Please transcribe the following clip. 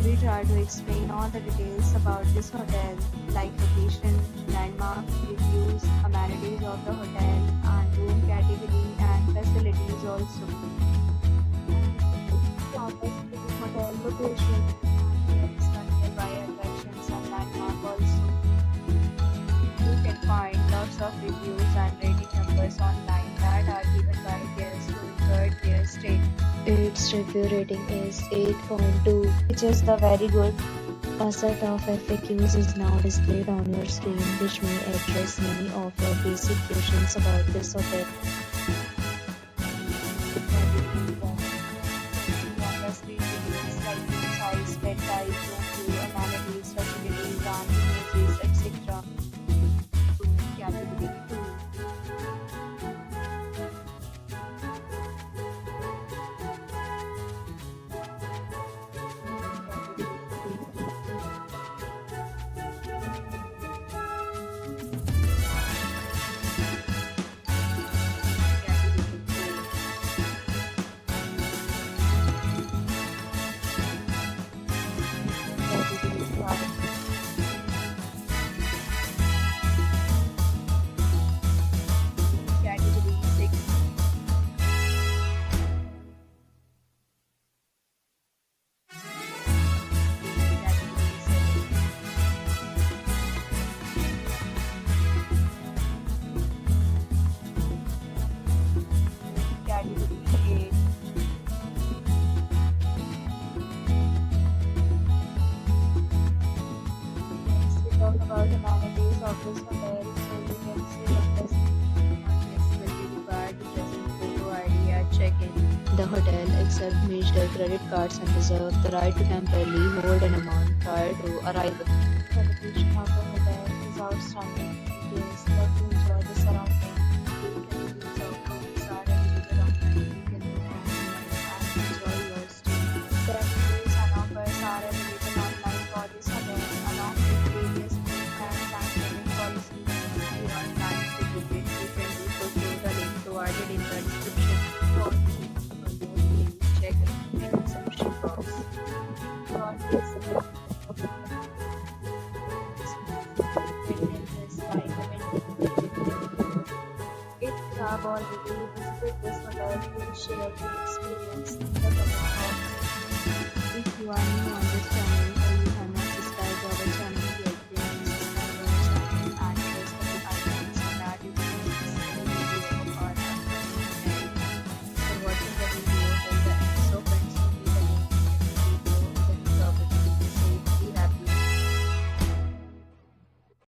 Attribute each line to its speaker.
Speaker 1: will try to explain all the details about this hotel, like location, landmark, reviews, amenities of the hotel, and room category and facilities also. Hotel location and some nearby attractions and landmark also. You can find lots of reviews and rating numbers online that are given by guests who enjoyed their stay.
Speaker 2: Its review rating is 8.2, which is the very good. A set of FAQs is now displayed on your screen, which may address many of your basic questions about this hotel.
Speaker 1: Size, bed type, room view, amenities, facilities, and images, etc. Category 2. Category 6. Category 8. Next, we talk about amenities of this hotel. So you can see the guests will be required to present photo ID at check-in.
Speaker 2: The hotel accepts major credit cards and reserves the right to temporarily hold an amount prior to arrival.
Speaker 1: The location of the hotel is outstanding. Guests love to enjoy the surroundings. Reviews of rooms are available online. You can book online and enjoy your stay. The reviews and offers are available online for this hotel, along with various meal plans and payment policies. If you are planning to book it, you can do so through the link provided in the description. For more, please check the description box. For this, if you have already visited this hotel, please share your experience in the comment box. If you are new on this channel,